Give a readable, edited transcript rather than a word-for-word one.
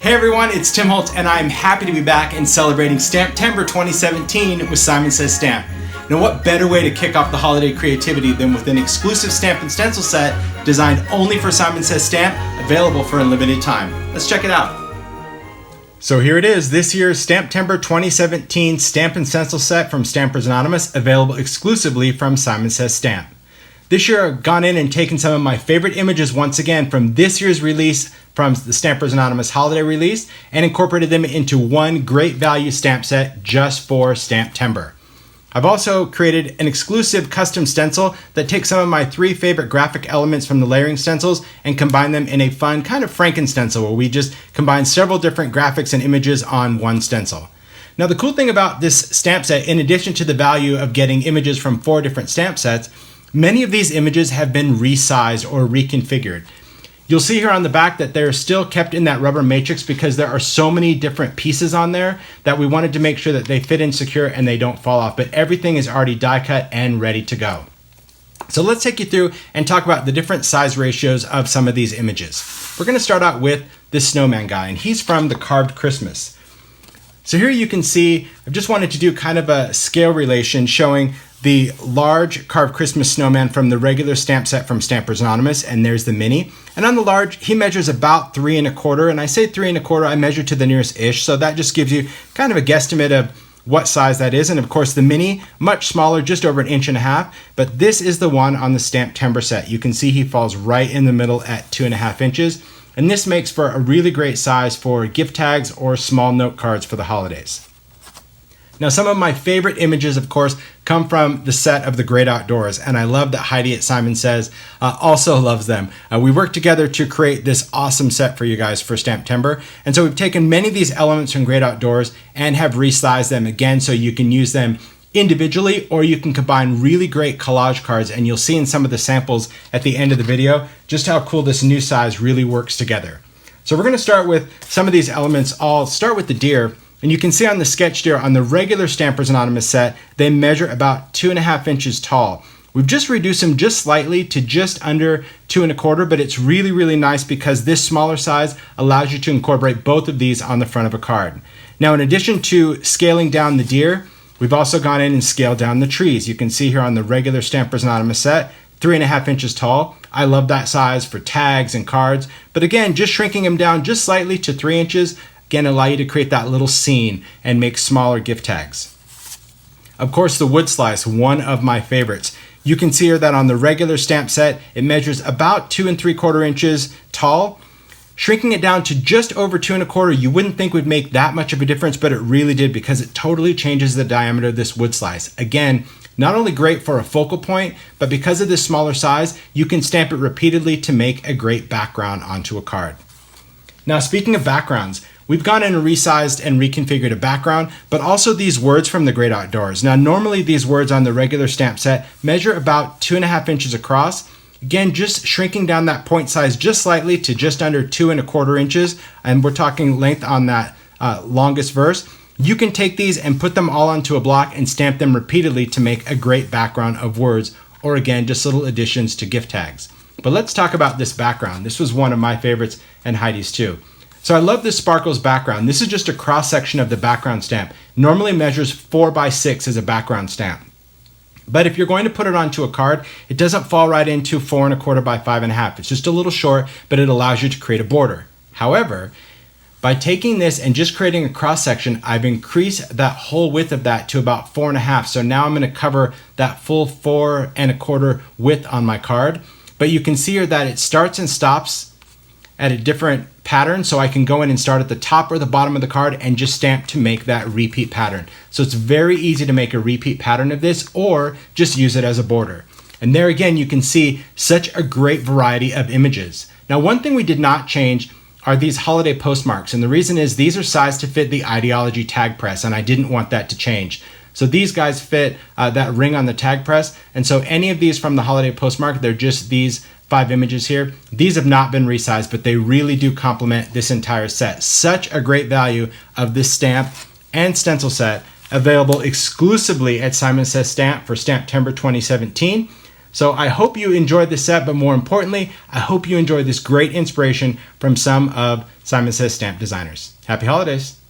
Hey everyone, it's Tim Holtz and I'm happy to be back and celebrating STAMPtember 2017 with Simon Says Stamp. Now what better way to kick off the holiday creativity than with an exclusive stamp and stencil set designed only for Simon Says Stamp, available for a limited time. Let's check it out. So here it is, this year's STAMPtember 2017 stamp and stencil set from Stampers Anonymous, available exclusively from Simon Says Stamp. This year I've gone in and taken some of my favorite images once again from this year's release from the Stampers Anonymous holiday release and incorporated them into one great value stamp set just for STAMPtember. I've also created an exclusive custom stencil that takes some of my three favorite graphic elements from the layering stencils and combine them in a fun kind of Franken-stencil where we just combine several different graphics and images on one stencil. Now the cool thing about this stamp set, in addition to the value of getting images from 4 different stamp sets, many of these images have been resized or reconfigured. You'll see here on the back that they're still kept in that rubber matrix because there are so many different pieces on there that we wanted to make sure that they fit in secure and they don't fall off, but everything is already die cut and ready to go. So let's take you through and talk about the different size ratios of some of these images. We're going to start out with this snowman guy, and he's from the Carved Christmas. So here you can see, I just wanted to do kind of a scale relation showing the large Carved Christmas snowman from the regular stamp set from Stampers Anonymous, and there's the mini. And on the large, he measures about 3 1/4, and I say 3 1/4, I measure to the nearest ish, so that just gives you kind of a guesstimate of what size that is. And of course the mini, much smaller, just over 1.5 inches, but this is the one on the STAMPtember set. You can see he falls right in the middle at 2.5 inches, and this makes for a really great size for gift tags or small note cards for the holidays. Now some of my favorite images, of course, come from the set of the Great Outdoors, and I love that Heidi at Simon Says also loves them. We worked together to create this awesome set for you guys for STAMPtember, and so we've taken many of these elements from Great Outdoors and have resized them again so you can use them individually, or you can combine really great collage cards, and you'll see in some of the samples at the end of the video just how cool this new size really works together. So we're going to start with some of these elements. I'll start with the deer. And you can see on the sketch deer on the regular Stampers Anonymous set, they measure about 2.5 inches tall. We've just reduced them just slightly to just under 2 1/4, but it's really, really nice because this smaller size allows you to incorporate both of these on the front of a card. Now, in addition to scaling down the deer, we've also gone in and scaled down the trees. You can see here on the regular Stampers Anonymous set, 3.5 inches tall. I love that size for tags and cards, but again, just shrinking them down just slightly to 3 inches, again, allow you to create that little scene and make smaller gift tags. Of course, the wood slice, one of my favorites. You can see here that on the regular stamp set, it measures about 2 3/4 inches tall. Shrinking it down to just over 2 1/4, you wouldn't think would make that much of a difference, but it really did because it totally changes the diameter of this wood slice. Again, not only great for a focal point, but because of this smaller size, you can stamp it repeatedly to make a great background onto a card. Now, speaking of backgrounds, we've gone in and resized and reconfigured a background, but also these words from the Great Outdoors. Now, normally these words on the regular stamp set measure about 2.5 inches across. Again, just shrinking down that point size just slightly to just under 2 1/4 inches, and we're talking length on that longest verse. You can take these and put them all onto a block and stamp them repeatedly to make a great background of words, or again, just little additions to gift tags. But let's talk about this background. This was one of my favorites and Heidi's too. So I love this Sparkles background. This is just a cross section of the background stamp. Normally measures 4 by 6 as a background stamp. But if you're going to put it onto a card, it doesn't fall right into 4 1/4 by 5 1/2. It's just a little short, but it allows you to create a border. However, by taking this and just creating a cross section, I've increased that whole width of that to about 4 1/2. So now I'm going to cover that full 4 1/4 width on my card. But you can see here that it starts and stops at a different pattern, so I can go in and start at the top or the bottom of the card and just stamp to make that repeat pattern. So it's very easy to make a repeat pattern of this or just use it as a border. And there again, you can see such a great variety of images. Now, one thing we did not change are these holiday postmarks, and the reason is these are sized to fit the Ideology tag press, and I didn't want that to change. So these guys fit that ring on the tag press, and so any of these from the holiday postmark, they're just these 5 images here. These have not been resized, but they really do complement this entire set. Such a great value of this stamp and stencil set, available exclusively at Simon Says Stamp for STAMPtember 2017. So I hope you enjoyed this set, but more importantly, I hope you enjoyed this great inspiration from some of Simon Says Stamp designers. Happy holidays.